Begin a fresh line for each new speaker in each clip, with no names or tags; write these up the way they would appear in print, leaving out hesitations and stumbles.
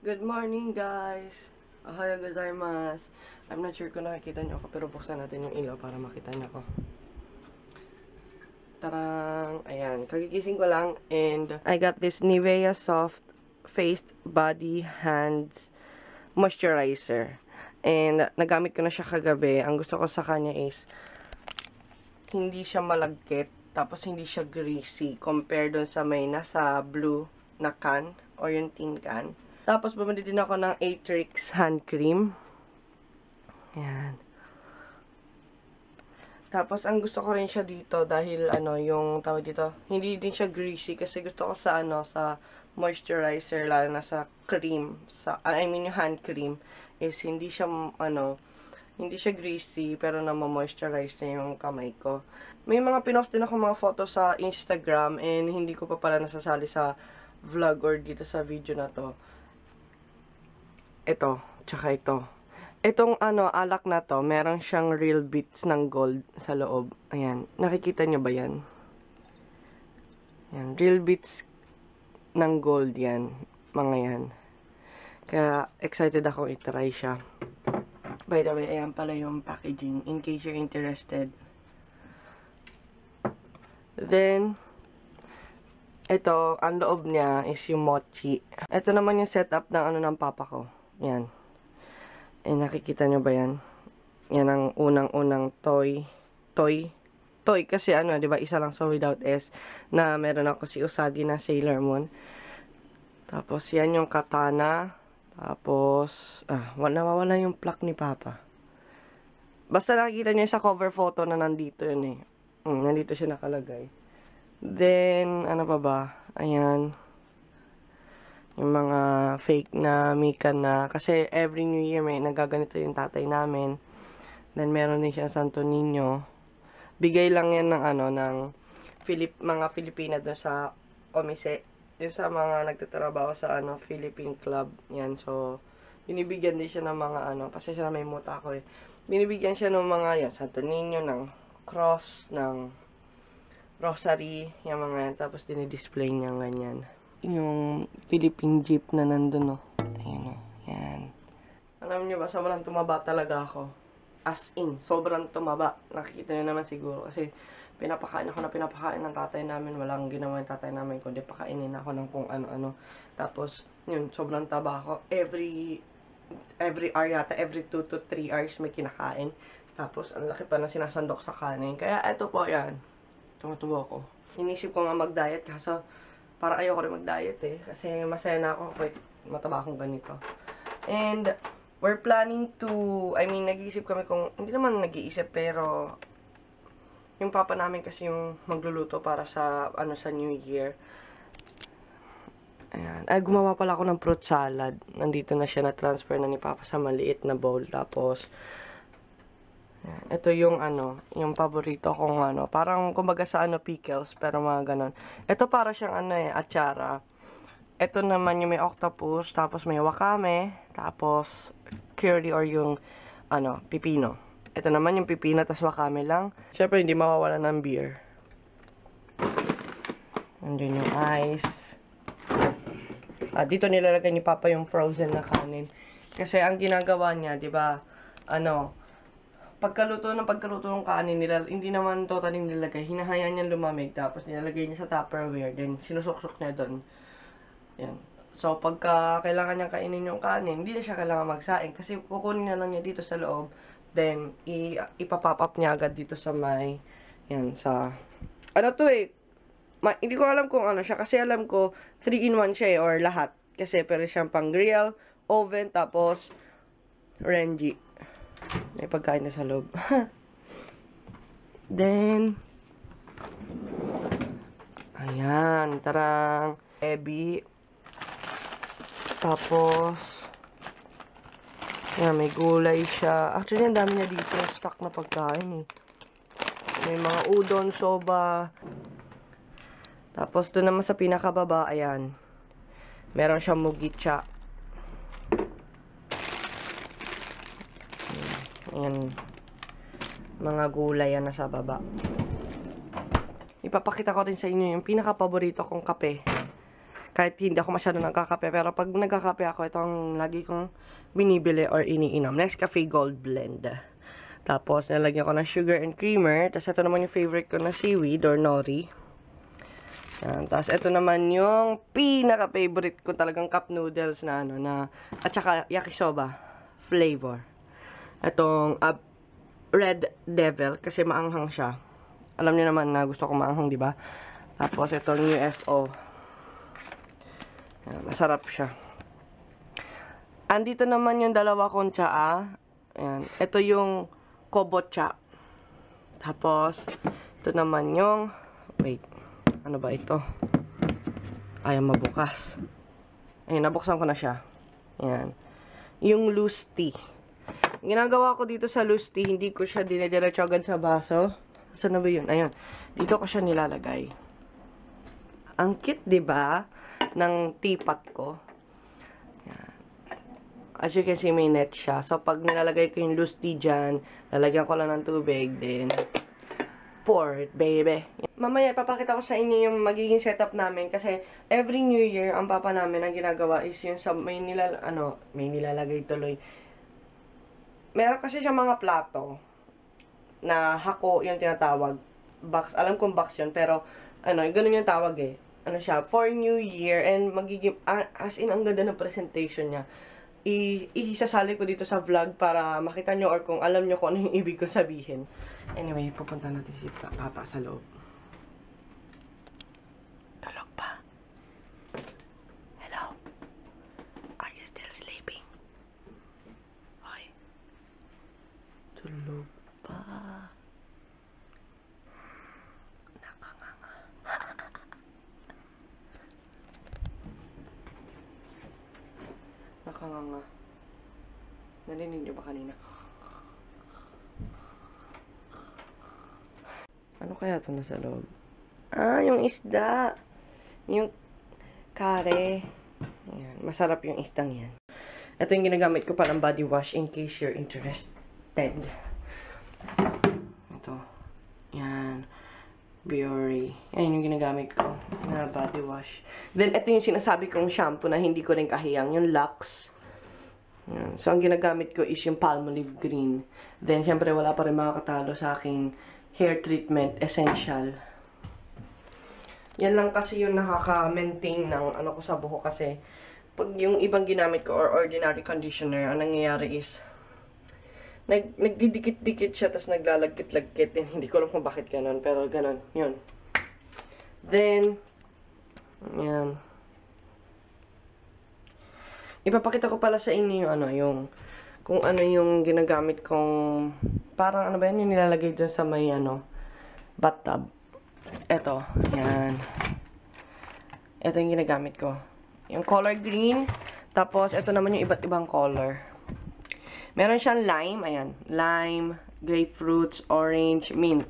Good morning, guys! Ohayo gozaimasu! I'm not sure kung nakikita nyo ako, pero buksan natin yung ilaw para makita nyo ako. Tarang! Ayan, kagigising ko lang, and I got this Nivea Soft Face Body Hands Moisturizer. And nagamit ko na siya kagabi. Ang gusto ko sa kanya is hindi siya malagkit, tapos hindi siya greasy, compared dun sa may nasa blue na can, or yung tin can. Tapos, bumili din ako ng Atrix hand cream. Ayan. Tapos, ang gusto ko rin siya dito dahil, yung tawag dito, hindi din siya greasy kasi gusto ko sa, sa moisturizer, lalo na sa cream, yung hand cream, is hindi siya, hindi siya greasy, pero na-moisturize na yung kamay ko. May mga pinost din ako mga photo sa Instagram, and hindi ko pa pala nasasali sa vlog or dito sa video na to. Ito, tsaka ito. Itong alak na to, meron siyang real bits ng gold sa loob. Ayan, nakikita nyo ba yan? Ayan, real bits ng gold yan, mga yan. Kaya, excited ako i-try siya. By the way, ayan pala yung packaging, in case you're interested. Then, ito, ang loob niya is yung mochi. Ito naman yung setup ng ng papa ko. Yan. Eh, nakikita nyo ba yan? Yan ang unang-unang toy. Toy kasi diba, isa lang so without S. Na meron ako si Usagi na Sailor Moon. Tapos, yan yung katana. Tapos, nawawala yung plaque ni Papa. Basta nakikita nyo sa cover photo na nandito yun eh. Nandito siya nakalagay. Then, ano pa ba? Ayan. Yung mga fake na Mika na. Kasi every New Year may nagaganito yung tatay namin. Then, meron din siya Santo Niño. Bigay lang yan ng ng mga Filipina doon sa Omise. Yung sa mga nagtatrabaho sa Philippine Club. Yan. So, binibigyan din siya ng mga kasi siya na may muta ko eh. Binibigyan siya ng mga Santo Niño, ng cross, ng rosary, yung mga yan. Tapos, dinidisplay niya ganyan. Yung Philippine Jeep na nandun, Ayun, yan. Alam niyo ba, sobrang tumaba talaga ako. As in, sobrang tumaba. Nakikita niyo naman siguro. Kasi, pinapakain ng tatay namin. Walang ginawa yung tatay namin, kundi pakainin ako ng kung ano-ano. Tapos, yun, sobrang taba ako. Every hour yata, every 2 to 3 hours may kinakain. Tapos, ang laki pa na sinasandok sa kanin. Kaya, eto po, yan. Tumutubo ako. Inisip ko nga mag-diet, kaso para ayoko rin mag-diet eh. Kasi masaya na ako kahit mataba akong ganito. And, we're planning to, nag-iisip kami kung, hindi naman nag-iisip, pero, yung papa namin kasi yung magluluto para sa, sa New Year. Ayan. Ay, gumawa pala ako ng fruit salad. Nandito na siya, na-transfer na ni papa sa maliit na bowl. Tapos, ayan. Ito yung yung paborito kong parang kumbaga sa pickles, pero mga ganon. Ito para siyang atsara. Ito naman yung may octopus, tapos may wakame, tapos curry or yung pipino. Ito naman yung pipino, tapos wakame lang. Syempre hindi mawawala ng beer. Nandun yung ice. Dito nilalagay ni Papa yung frozen na kanin. Kasi ang ginagawa niya, 'di ba? Pagkaluto ng kanin nila, hindi naman totally nilalagay. Hinahayaan niya lumamig, tapos nilalagay niya sa Tupperware, then sinusuksok niya doon. Yan. So, pagka kailangan niya kainin yung kanin, hindi na siya kailangan magsaing, kasi kukunin na lang niya dito sa loob, then ipapop up niya agad dito sa may, yan, sa, hindi ko alam kung siya, kasi alam ko, 3-in-1 siya or lahat. Kasi, pero siyang pang grill, oven, tapos, Renji. May pagkain na sa loob. Then, ayan, tarang, heavy. Tapos, ayan, may gulay siya. Actually, ang dami niya dito, stock na pagkain eh. May mga udon, soba. Tapos, doon naman sa pinakababa, ayan, meron siyang mugicha. Ayan. Mga gulay yan nasa baba. Ipapakita ko rin sa inyo yung pinaka-paborito kong kape. Kahit hindi ako masyado nagkakape, pero pag nagkakape ako, ito ang lagi kong binibili or iniinom. Nescafe Gold Blend. Tapos, nalagyan ko ng sugar and creamer. Tapos, ito naman yung favorite ko na seaweed or nori. Yan. Tapos, ito naman yung pinaka-favorite ko talagang cup noodles na ano, na, at saka yakisoba flavor. Itong Red Devil, kasi maanghang siya. Alam niyo naman na gusto ko maanghang, di ba? Tapos, itong UFO. Yan, masarap siya. Andito naman yung dalawa kong tsaa. Ayan. Ito yung kobocha. Tapos, ito naman yung, wait, ano ba ito? Ayaw mabukas. Ayun, nabuksan ko na siya. Ayan. Yung loose tea. Ginagawa ko dito sa loose tea, hindi ko siya dinediretso agad sa baso. Saan na ba yun? Ayun. Dito ko siya nilalagay. Ang cute, diba? Ng teapot ko. Yan. As you can see, may net siya. So, pag nilalagay ko yung loose tea dyan, lalagyan ko lang ng tubig, then pour it, baby. Mamaya, ipapakita ko sa inyo yung magiging setup namin kasi every New Year, ang papa namin ang ginagawa is yung sa may nilalagay tuloy. Meron kasi siya mga plato na hako yung tinatawag. Box, alam kong box yun, pero ganun yung tawag eh. Ano siya, for New Year, and magiging, as in, ang ganda ng presentation niya. Isasali ko dito sa vlog para makita nyo or kung alam nyo kung ano yung ibig ko sabihin. Anyway, pupunta natin si Papa sa loob. Tulog pa. Hello? Are you still sleeping? Hoy. Tulog pa. Nakanganga. Narinig niyo ba kanina? Ano kaya ito nasa loob? Yung isda. Yung kare. Ayan. Masarap yung isdang yan. Ito yung ginagamit ko parang body wash in case you're interested. Ito. Yan. Biore. Yan yung ginagamit ko na body wash. Then, ito yung sinasabi kong shampoo na hindi ko rin kahiyang. Yung Lux. Yan. So, ang ginagamit ko is yung Palmolive Green. Then, syempre, wala pa rin makakatalo sa aking hair treatment essential. Yan lang kasi yung nakaka-maintain ng ano ko sa buhok kasi pag yung ibang ginamit ko or ordinary conditioner, ang nangyayari is nagdidikit-dikit siya tapos naglalagkit-lagkit. Hindi ko alam kung bakit ganun, pero ganun. Yun. Then, yan. Ipapakita ko pala sa inyo yung kung ano yung ginagamit kong parang ano ba yan yung nilalagay dyan sa may bathtub. Eto, yan. Ito yung ginagamit ko. Yung color green. Tapos, ito naman yung iba't ibang color. Meron siyang lime. Ayan. Lime, grapefruits, orange, mint.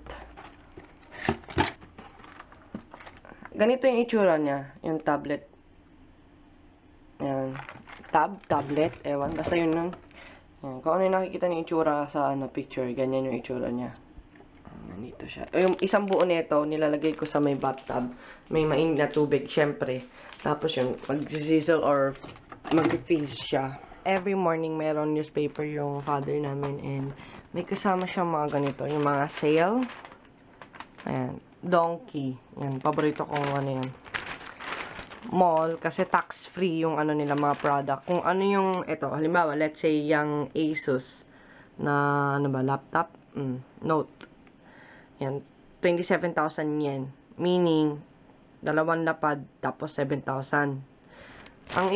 Ganito yung itsura niya. Yung tablet. Ayan. Tablet. Ewan. Basta yun nun. Ayan. Kung ano yung nakikita niyo itsura sa picture, ganyan yung itsura niya. Nandito siya. Yung isang buo nito, nilalagay ko sa may bathtub. May mainit na tubig, syempre. Tapos yung mag-sizzle or mag-freeze siya. Every morning, meron newspaper yung father namin and may kasama siya mga ganito. Yung mga sale. Ayan. Donkey. Yan. Paborito kong yan. Mall. Kasi tax-free yung nila mga product. Kung ano yung, halimbawa, let's say, yung Asus na, laptop? Note. Yan. 27,000 yen. Meaning, 2 lapad, tapos 7,000. Ang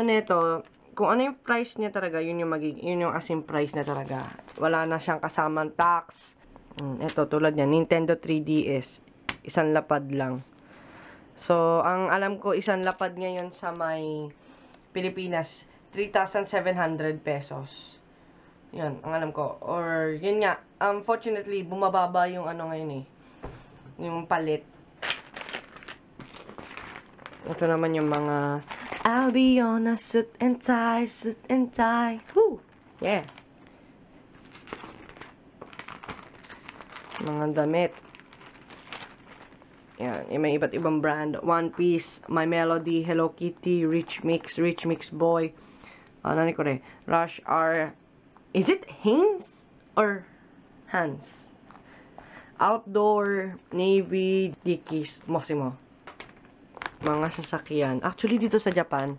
nito, kung ano yung price niya talaga, yun yung as-in price na talaga. Wala na siyang kasamang tax. Ito, tulad niya, Nintendo 3DS. 1 lapad lang. So, ang alam ko, 1 lapad ngayon sa may Pilipinas, 3,700 pesos. Yan, ang alam ko. Or, yun nga, unfortunately, bumababa yung ngayon yung palit. Ito naman yung mga, I'll be on a suit and tie, Woo! Yeah. Mga damit. Yan, may iba't ibang brand. One Piece, My Melody, Hello Kitty, Rich Mix Boy. Ano ni ko rin? Rush R. Is it Hanes or Hans? Outdoor, Navy, Dickies, Mossimo. Mga sasakyan. Actually, dito sa Japan,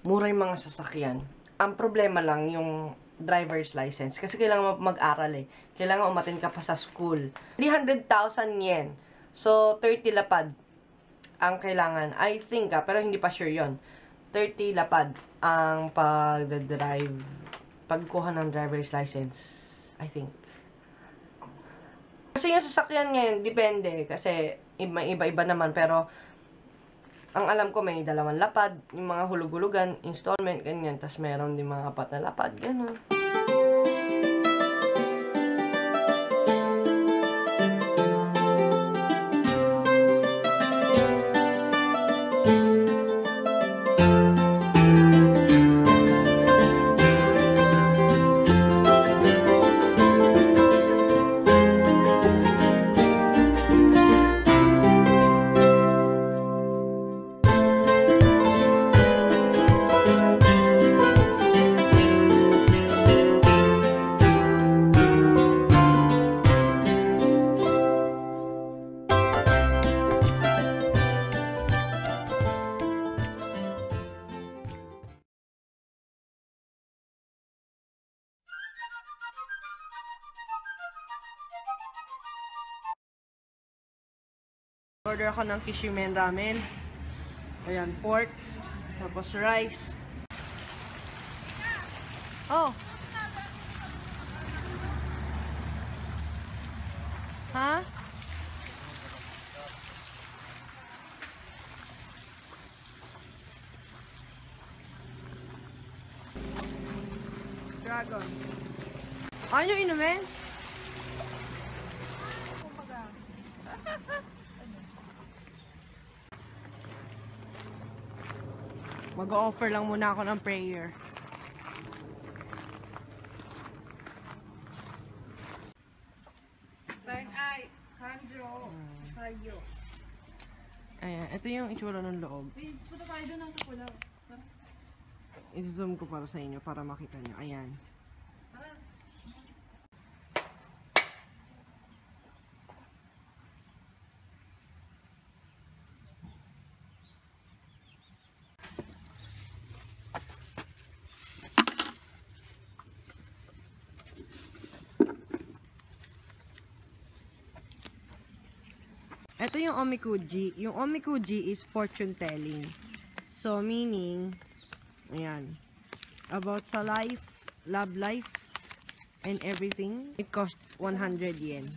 mura yung mga sasakyan. Ang problema lang yung driver's license. Kasi kailangan mag-aral eh. Kailangan umattend ka pa sa school. 300,000 yen. So, 30 lapad ang kailangan. I think pero hindi pa sure yon. 30 lapad ang pag-drive, pagkuha ng driver's license. I think. Kasi yung sasakyan ngayon, depende. Kasi iba-iba naman. Pero, ang alam ko may 2 lapad. Yung mga hulug-hulugan, installment, ganyan. Tapos meron din mga 4 na lapad. Ganun. Order ako ng Kishimen ramen. Ayan, pork. Tapos rice. Oh! Ha? Dragon. Ano yung inumin? Mag-offer lang muna ako ng prayer.
Ay, Sandro, sa'yo.
Ayan, ito yung itsura ng loob.
Punta tayo doon ng kapulaw.
I-zoom ko para sa inyo para makita nyo. Ayan. Ito yung omikuji. Yung omikuji is fortune telling. So, meaning, ayan, about sa life, love life, and everything. It cost 100 yen.